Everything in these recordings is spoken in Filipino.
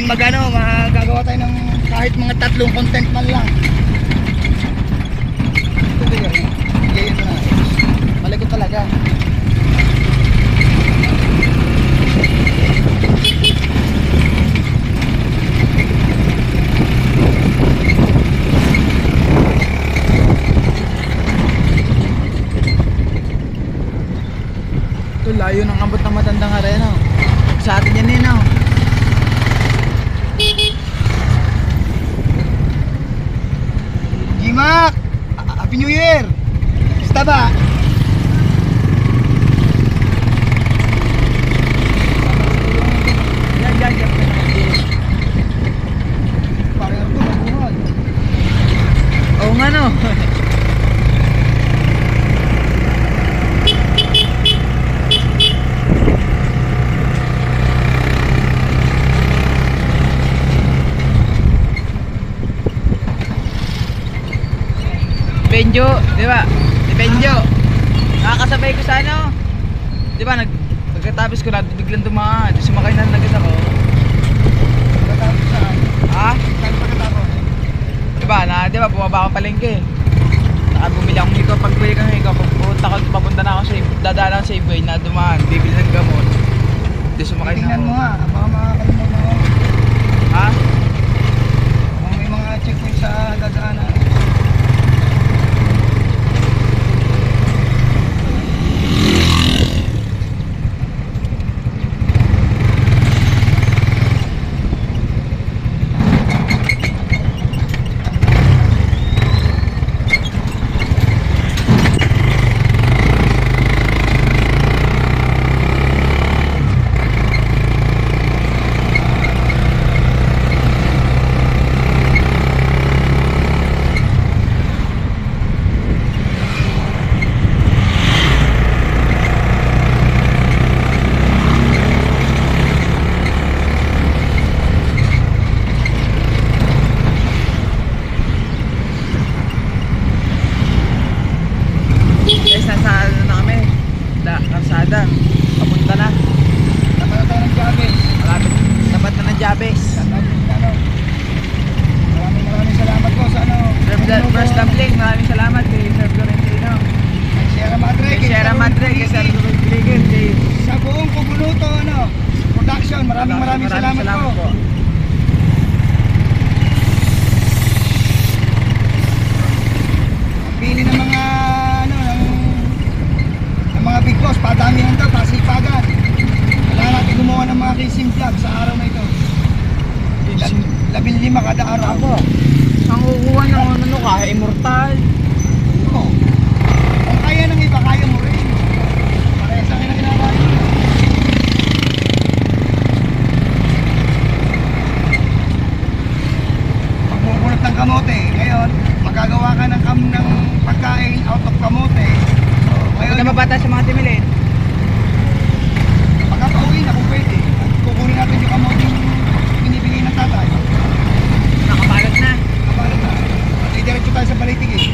nating magagawa tayo ng kahit mga 3 content man lang. Ito ba yun? Gayon mo na. Malikot talaga. Ito layo ng abot ng matandang arena. Sa atin yan eh, no? Gimak! Happy New Year! Basta ba? Yan. Parang ito, mabuhay. Oo nga, no? Benjo, di ba? Si Benjo. Nakakasabay ko sa ano. Di ba, pagkatapos ko na biglang dumaan. Sumakay na agad ako. Pagkatapos saan? Ha? Saan pagkatapos? Di ba, bumaba akong palengke. Bumili akong hikaw, pagbili kang hikaw, papunta na ako sa dadaan ako sa Ibay na dumaan, bibili ng gamot. Di sumakay na ako. Tingnan mo nga, baka makakalimutan mo. Ha? Kung may mga checkpoint sa dadaanan. Guys, nasa ano na kami? Karsada. Papunta na. Tapat na tayo ng Jabez. Malapit. Tapat na ng Jabez. Maraming salamat po sa ano. First Dumpling, maraming salamat kay Sir Florentino. Kay Sierra Madre. Kay Sierra Madre, kay Sir Florentino, kay Sa buong Puguluto production. Maraming salamat po. Pili ng mga ng mga big boss, padamihan daw, pasipagan. Kailangan natin gumawa ng mga kissing vlog sa araw na ito. 15 kada araw. ako. Ang kukuha ng ano ka, immortal. Oo. Kung kaya ng iba, kaya mo rin. Parehas lang yung kinakain. Pagbubulat ng kamote, ngayon, magagawa ka ng pagkain out of kamote. So, ngayon, Ito mabata sa mga timilin. pagkapauwi na kung pwede, kukunin natin yung kamote yung binibigay ng tatay. Nakabalot na. Kapalit na. At diretso tayo sa Balitig eh.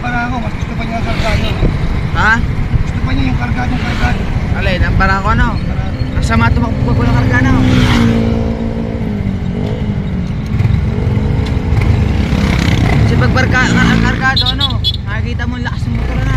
Para ako, mas gusto pa niya ang kargado. Ha? Gusto pa niya yung kargadong kargado. Alay, ang parang ko ano? Ang sama tumakbo ko ng karga, no? Kasi pag kargado, ano? Nakikita mo ang lakas ng motor, ano?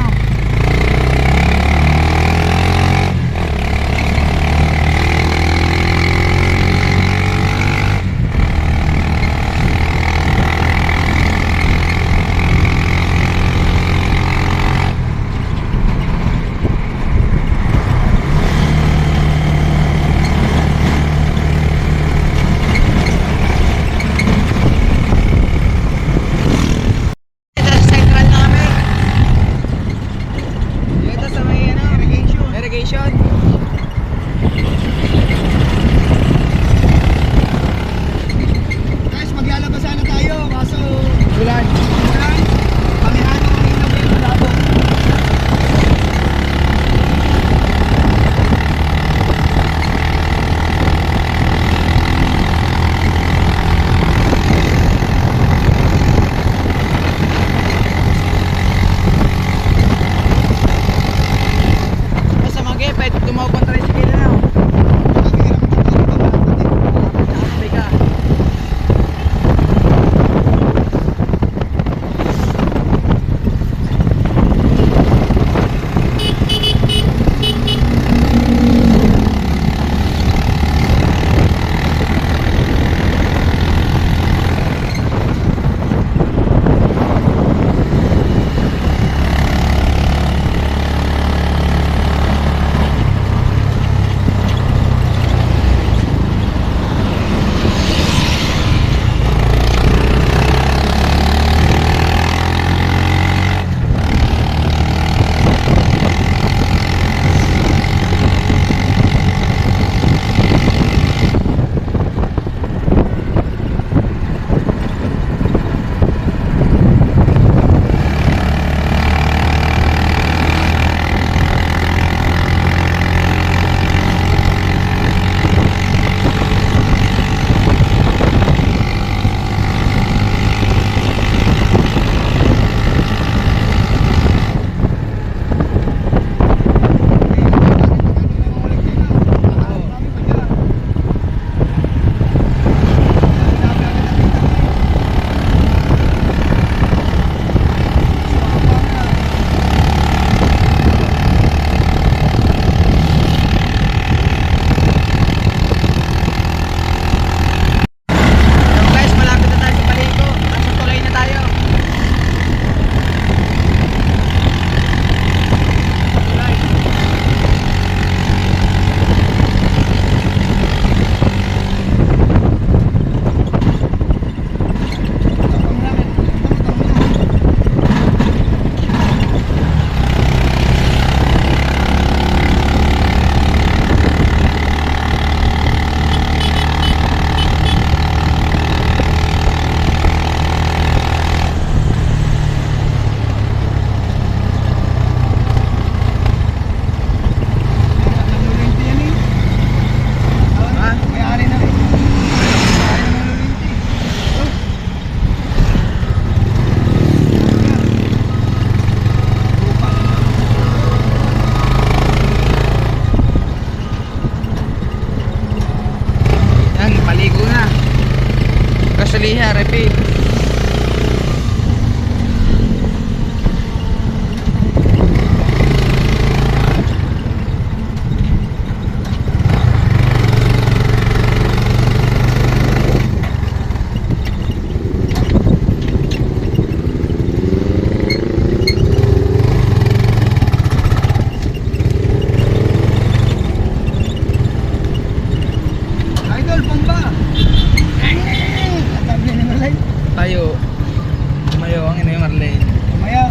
ang ina yung Marlene. Mamaya.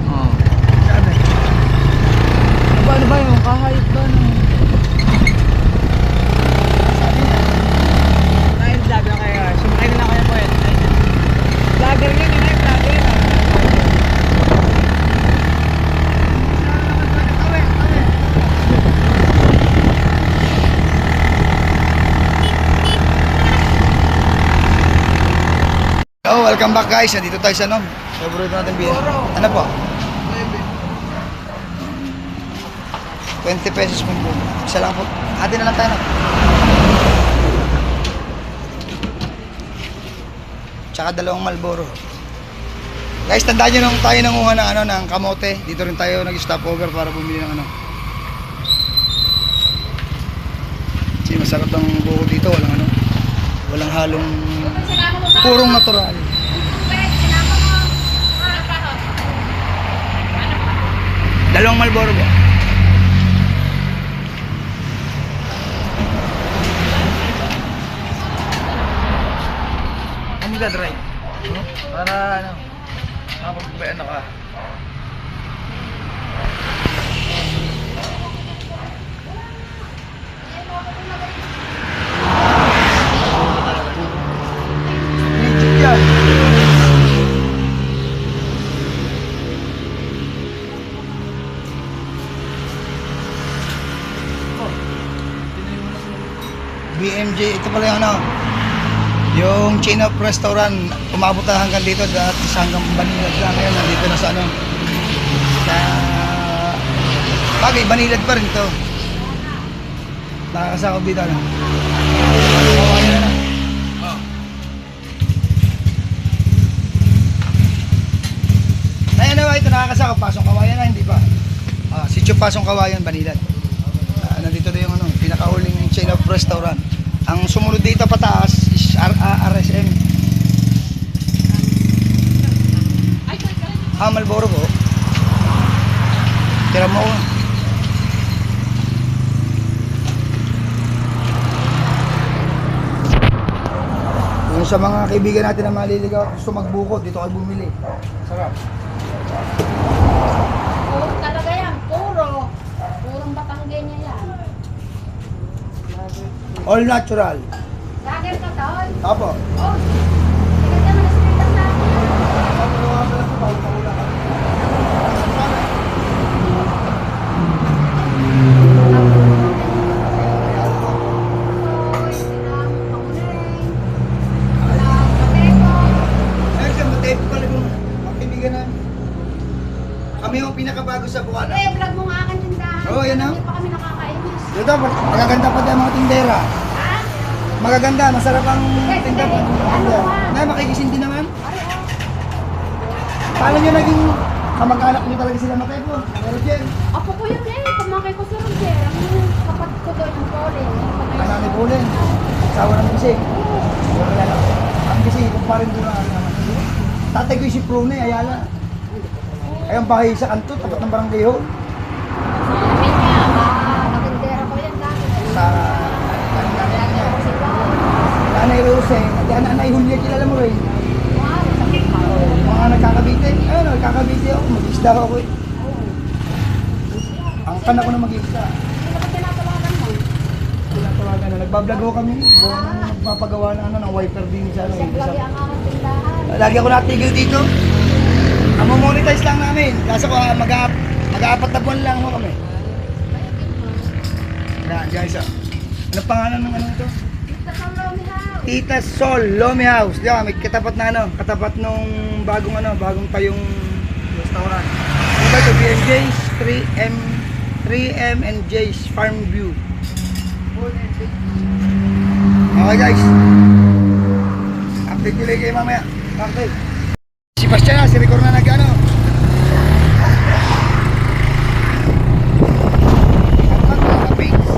Oo. Sabi. Ano ba yung kahayop ba no? Ay, vlog lang kayo. Sumakay na lang kayo po yan. Vlogger yun, yun ay vlogger yun. Oh, welcome back guys. Nandito tayo sa ano? Favorite natin biya. Ano po? 20 pesos po po. Isa lang po. Hati na lang tayo na. Tsaka dalawang Marlboro. Guys, tandaan nyo nung tayo nanguha ng, ano, ng kamote. Dito rin tayo nag-stop over para bumili ng ano. Kasi masarap ang buko dito. Walang ano. Walang halong purong natural. Dalawang Marlboro ba? Ano ka, drive? Para ano? Makapagpay ano ka? Legit yan. BMJ, ito pala yung ano, yung chain of restaurant, umabot na hanggang dito, dati sa hanggang Banilad lang, ngayon nandito na sa ano, sa, bagay, Banilad pa rin to. Nakakasakop dito, ano. Kawayan na. Ayan na ba, ito nakakasakop, Pasong Kawayan na, hindi pa. Sitio Pasong Kawayan, Banilad. Nandito na yung ano, pinakahuling chain of restaurant. Ang sumunod dito pataas is RSM. Marlboro po. Tira mo. Yung sa mga kaibigan natin na maliligaw at gusto magbukod, dito kayo bumili. Sarap. Puro talaga yan, purong Batanggenya yan. All natural. Lager ka tol? Apo. Oh, sige ka na sinitan na. Ayun siya, matayip pala yung mga kaibigan namin. Kami yung pinakabago sa Bukana. Eh, vlog mo nga aking tindahan. Oo, yan na. Hindi pa kami nakakainis. Dito, magaganda pa dyan mga tindera. Ha? Magaganda, masarap ang tinda pa. Ano ba? Na, makikisindi naman. Ay, oh. Paano nyo naging kamag-anak nyo talaga sila matay po? Roger, Apo ko yun eh, pamangkin ko si Roger. Ang kapatid ko doon, yung Colin. kanani po rin. Asawa ng Gising. Ang Gising, kung pa rin doon na naman. Tatay ko yung si Prone, Ayala. Ay, ang bahay sa kanto, tapat ng barangay ho. Sabi niya, nakatindera ko yan dati. Sa Lager ko si Paul. Nanay Rose, at Nanay Julia, kilala mo rin. Wow, sakit pa. Mga nagkakabite. Ayun, nagkakabite ako. Mag-isda ako eh. Ang kana ko na mag-isda. Hindi ka tinatawagan mo. Tinatawagan na. Nagbablog ho kami. Doon magpapagawa na ano, ng wiper din sa ano. Siya lagi ang aking tindahan. Lagi ako natigil dito. Monetize lang namin. Kaso ko mag-aapat na buwan lang ho kami. Yan guys ah. Ano pangalan ng ano ito? Sa Salome House. Tita Sol Lomi House. Di ba? May katapat na ano. Katapat nung bagong tayong restaurant. Ito ito BMJ's 3M and J's Farm View. Okay guys. Update nila kayo mamaya. Okay. Si Bastian na, si Ricor na nag-ano. Dapat mga kapits.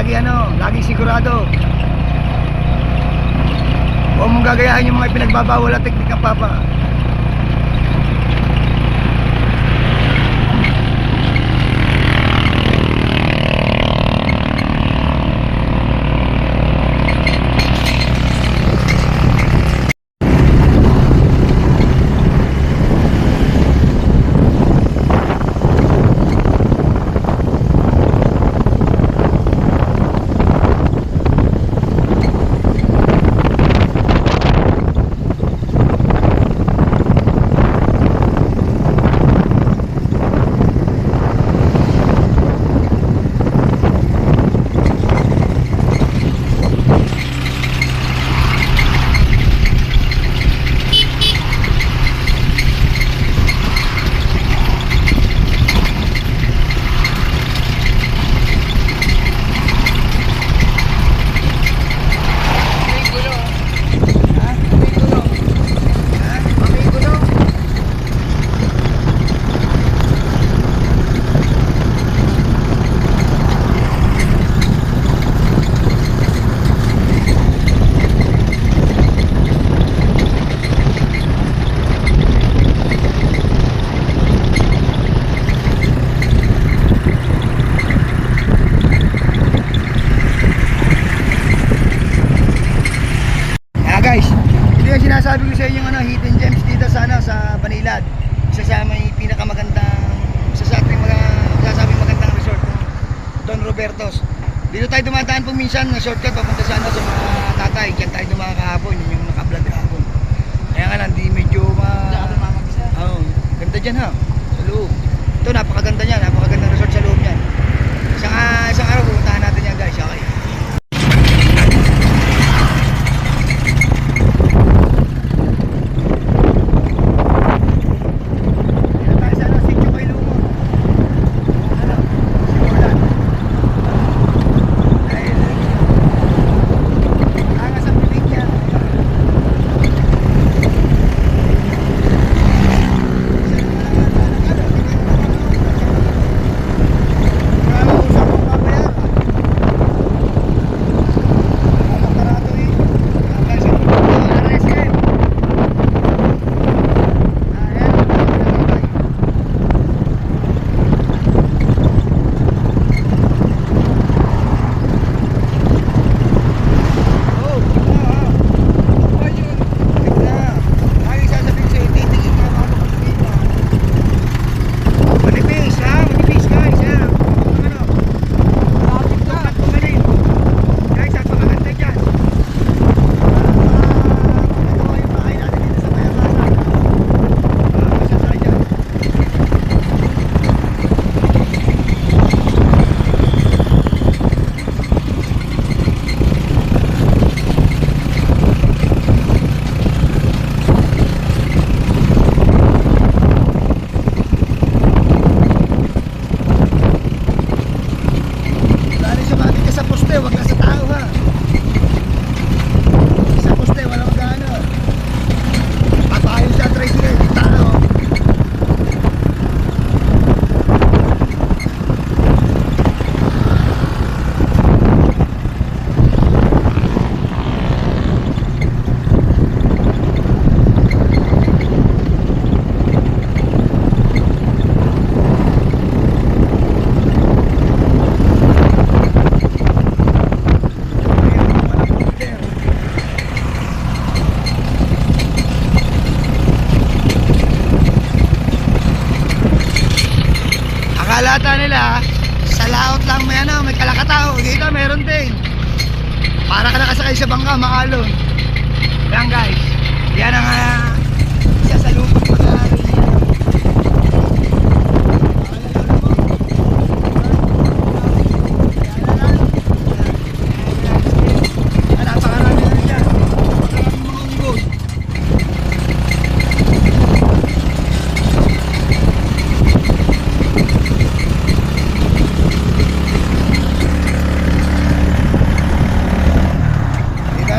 lagi sigurado. Huwag mong gagayahin yung mga pinagbabawal at teknik ng Papa. Guys, ito yung sinasabi ko sa inyo hidden gems dito sa sa Banilad. Isa sa may pinakamagandang, isa sa ating mga sasabing magandang resort, Don Roberto's. Dito tayo dumadaan po minsan na shortcut papunta sa sa mga tatay. Diyan tayo dumaan kahapon, yun yung naka-vlog kahapon. Kaya nga lang, di medyo ganda dyan sa loob. Ito, napakaganda niyan, napakagandang resort sa loob niyan. Isang araw pupuntahan natin yan guys, okay? Akala nila sa laot lang may kalakatao. Dito meron din. Para ka nakasakay sa bangka, maalon. Yan guys. Yan ang isa sa lupang pag-aaral niya. Napakarami na rin yan. Napakarami mga unggoy.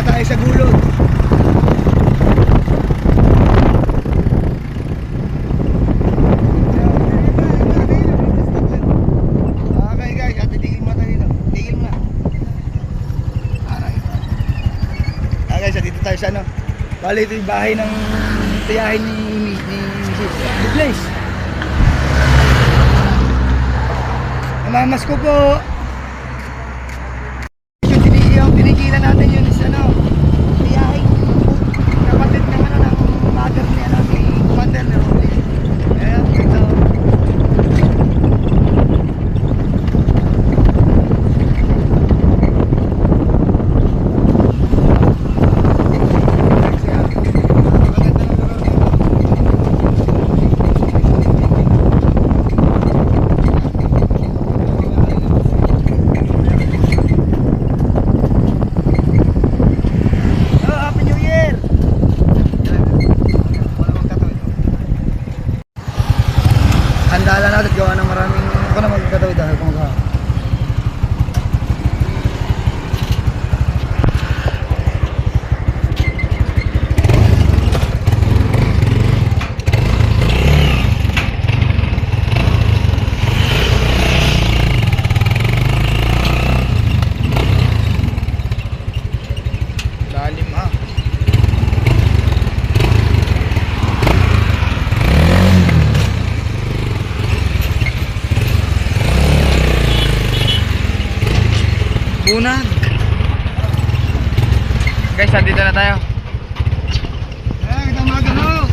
Tayo sa gulod. Okay guys, at tigil mo tayo dito. Tigil mo na. tayo sa ano. Bali, ito yung bahay ng tiyahin ni Mrs. The place. Namamas ko po. Yung tinigilan natin yun is ano, tiyahin kapatid ng ano, ng mother niya ng commander ni Rolly. Ayan, ito. Handala natin gawa ng maraming ako na magkatawid dahil kung ka. Lalim ah. Bunag. Guys, dito na tayo. Kita magano.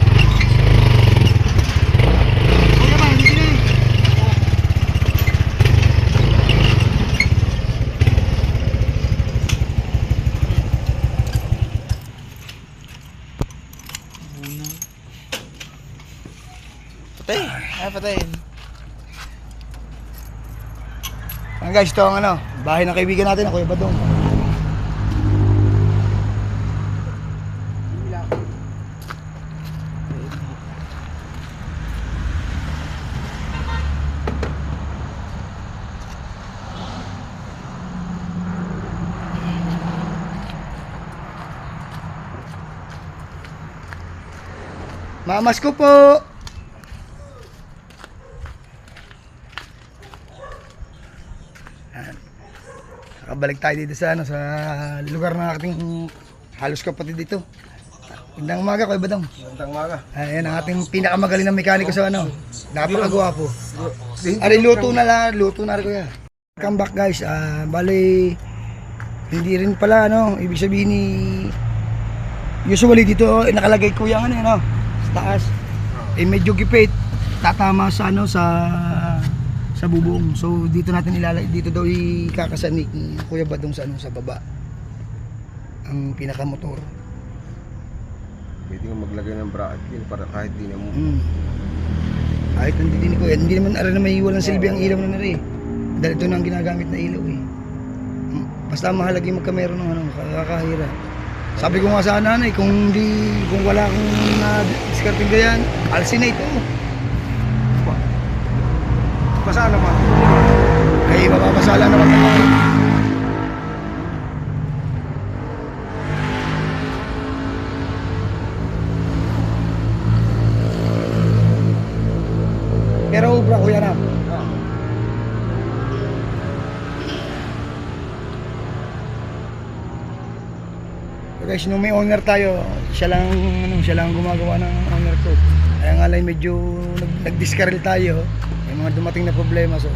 Kuya ba, hindi na. Bunag. Patay. Ay, patayin. Guys, ito ang ano, bahay ng kaibigan natin, ang Kuya Badong. Mamas ko po. Nakabalik tayo dito sa ano, sa lugar ng ating halos kapatid dito. Magandang umaga, Kuya Badong. Magandang umaga. Ayan ang ating pinakamagaling na mekaniko sa ano. Napakagwapo. Ari, luto na rin, Kuya. Welcome back, guys. Bali, hindi rin pala ano, ibig sabihin ni usually dito nakalagay Kuya ano, ano, sa taas. Medyo gipit. Tatama sa ano, sa bubong. So dito natin ilalagay, dito daw ikakasanik ni Kuya Badong sa ano, sa baba. Ang pinakamotor. Pwede nga maglagay ng bracket din para kahit di na mo. Kahit nandito ni Kuya, hindi naman aral na may walang silbi ang ilaw na nari. Dahil ito na ang ginagamit na ilaw eh. Basta mahalaga yung magkamero ng ano, kakahira. Sabi ko nga sa nanay, kung wala akong na-discarding ganyan, alsin na ito. Basa naman. Ay, mapapasala naman naman. Pero ubra, Kuya na. So guys, nung may owner tayo, siya lang gumagawa ng owner ko. Kaya nga lang medyo nag-discarrel tayo. May mga dumating na problema, so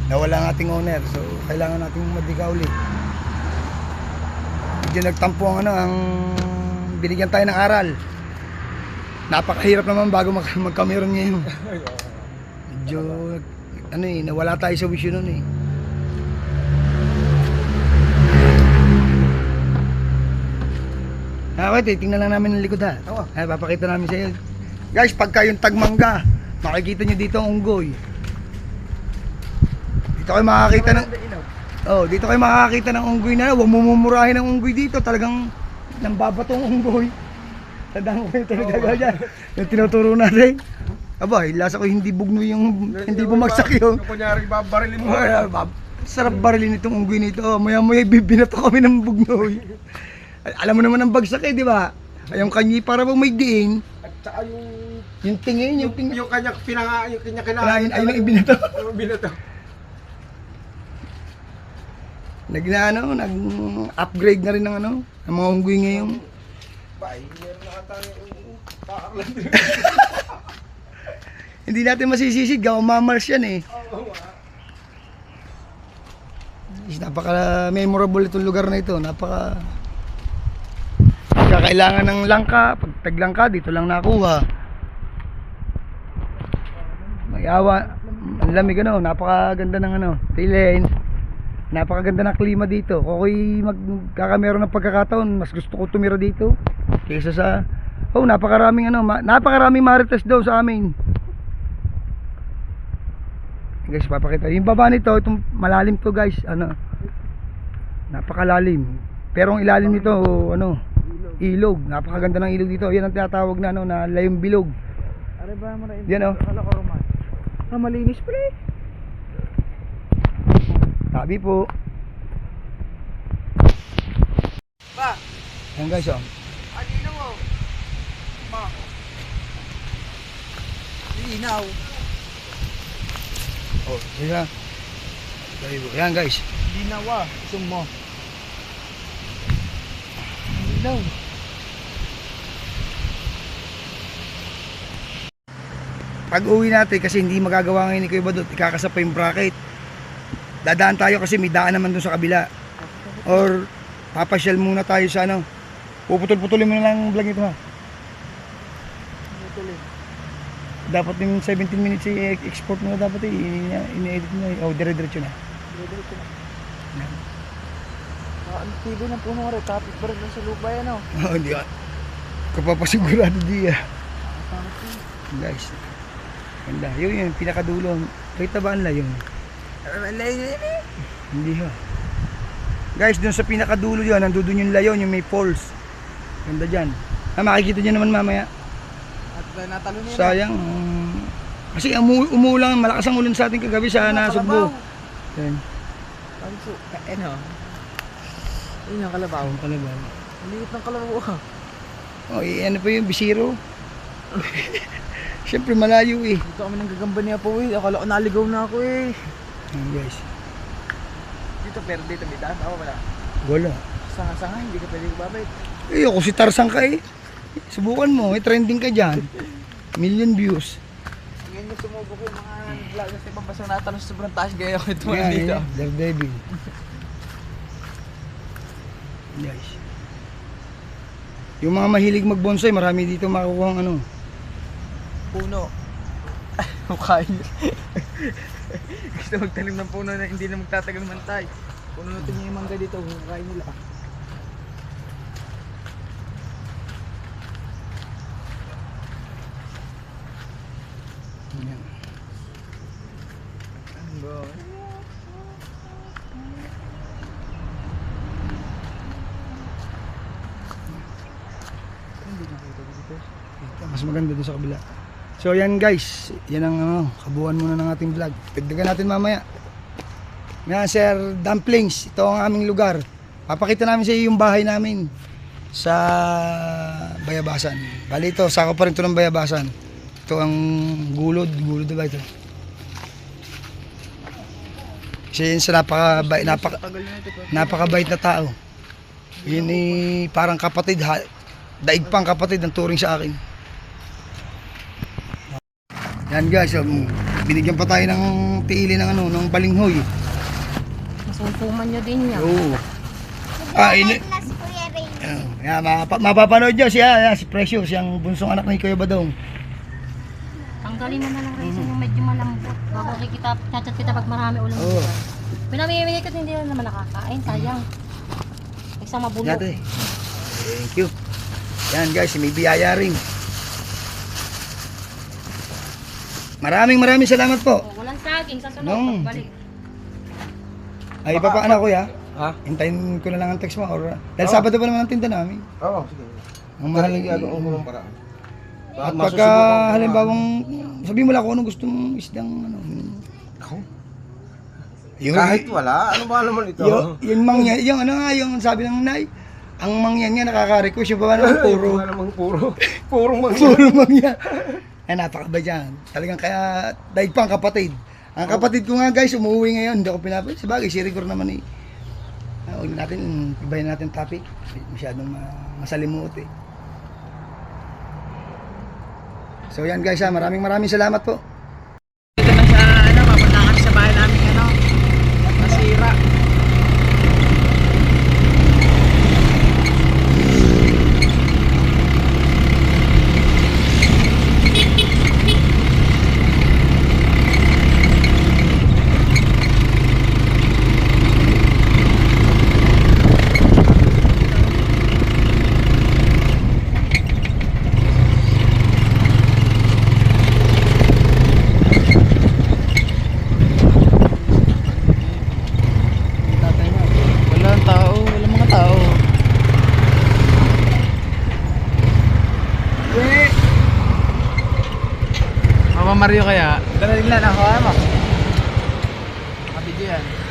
nawala ang ating owner, so kailangan nating madika ulit. Medyo nagtampo ang ano, ang binigyan tayo ng aral. Napakahirap naman bago magkameron ngayon. Medyo ano eh, nawala tayo sa vision nun eh. Okay, tingnan lang namin ng likod ha. Ay, papakita namin sa iyo. Guys, pagka yung tagmangga, makikita nyo dito ang unggoy. Dito kayo makakita ng dito kayo makakita ng unggoy na. Huwag mumurahin ng unggoy dito. Talagang nambabatong unggoy. Tandaan ko yung talaga dyan. Yung tinuturo natin. Aba, lasa ko hindi bugno yung hindi bumagsak yung. Kunyari babarilin mo. Sarap barilin itong unggoy nito. Maya-maya bibinato kami ng bugnoy. Alam mo naman ang bagsak eh, di ba? Yung kanyi para bang may diin. At saka Yung tingin, yung kanya kinain. ayun ang ibinato. Binato. nag-upgrade na rin ng ano, ng mga unggoy ngayon. Hindi natin masisisid, mamars yan eh. Napaka-memorable itong lugar na ito, kailangan ng langka, pag taglangka, dito lang nakuha. May awa, ang lamig ano, napakaganda ng ano, Tailend. Napakaganda ng klima dito. Kukoy magkakameron ng pagkakataon, mas gusto ko tumira dito kaysa sa napakaraming napakaraming marites daw sa amin. Guys, papakita. Yung baba nito, itong malalim to guys, napakalalim. Pero ang ilalim nito, ilog. Napakaganda ng ilog dito. Yan ang tinatawag na na layong bilog. Yan malinis pala eh. Sabi po. Pa, Yan guys, alinaw mo. Ma. Linaw. Yan. Sabi po. Yan guys. Linaw Gusto mo. Linaw. Pag uwi natin, kasi hindi magagawa ngayon ni Kuya Badot, ikakasap pa yung bracket. Dadaan tayo kasi may daan naman dun sa kabila. Or papasyal muna tayo sa puputol-putulin mo na lang ang vlog ito ha. Dapat yung 17 minutes i-export mo na dapat ini-edit mo na. Dire-diretso na. Ang tibo ng puno rin, tapos ba rin sa lupa yan Hindi ka. Kapapasigurado di Guys. Ganda. Yun, pinakadulo. Kita ba ang layon? Hindi ha. Guys, dun sa pinakadulo yun, nandun yung layon, yung may falls. Ganda dyan. Makikita nyo naman mamaya. At natalo niya. Sayang. Kasi umuulan, malakas ang ulan sa ating kagabi sa Nasugbo. Yan. Yun yung kalabaw. Ang kalabaw. Ang liit ng kalabaw Ano pa yung bisiro? Siyempre malayo eh. Dito kami nang gagamba niya po Akala ko naligaw na ako Yan guys. Dito pero dito may daan. Ako wala. Wala. Sanga-sanga, hindi ka pwede babait. Ako si Tarzan ka eh. Subukan mo, trending ka dyan. Million views. Ngayon yung sumubok yung mga vlog sa ibang basang natanong sa sobrang taas gaya ko ito Yan, dito. Daredevil. Guys. Yung mga mahilig mag-bonsai, marami dito makukuha ng Puno. Mukhain niya. Gusto magtanim ng puno na hindi na magtatagal mantay. Puno natin yung mangga dito, mukhain nila. Yan. Mas maganda doon sa kabila. So yan guys, yan ang kabuuan muna ng ating vlog. Dagdagan natin mamaya. Yan Sir Dumplings, ito ang aming lugar. Papakita namin sa iyo yung bahay namin sa Bayabasan. Bali ito, sako pa rin ito ng Bayabasan. Ito ang gulod diba ito? Kasi yun sa napakabait na tao. Yun parang kapatid, daig pang kapatid ang turing sa akin. Yan guys, binigyan pa tayo ng tiili ng balinghoy. Masumpuman nyo din niya. Oo. Yan, mapapanood nyo siya, si Precious, yung bunsong anak ni Kuya Badong. Tanggalin mo na lang reason yung medyo malambot. Bago chat kita pag marami ulang Oo. Pinamimigay ko hindi na naman nakakain, sayang. Isang mabulok. Yate. Thank you. Yan guys, may biyaya rin. Maraming salamat po. Walang saging sa sunod, Nung. pagbalik. Ay, papaano Kuya? Ha? Hintayin ko na lang ang text mo. Or, dahil Sabado pa naman ang tinda namin. Oo, sige. Ang mahalaga Gagawin ko ng paraan. At pagka halimbawang sabihin mo lang kung anong gusto mong isdang Ako? Yung, Kahit wala, ano ba naman ito? yung mangyan, yung sabi ng nay, ang mangyan nga nakaka-request, yung ba naman puro. Wala namang purong Puro mangyan. Ay, napakaba dyan. Talagang kaya, daig pa ang kapatid. Ang kapatid ko nga guys, umuwi ngayon, hindi ako pinapay. Sabagay, si Rigor naman Huwag natin, ibahin natin topic. Masyadong masalimuot eh. So yan guys, maraming salamat po. Dito na sa papunta kasi sa bahay namin nasira. Tatay mo. Walang tao, walang mga tao. Mama Mario kaya, dala nila na hawa mo. Mabidyo yan.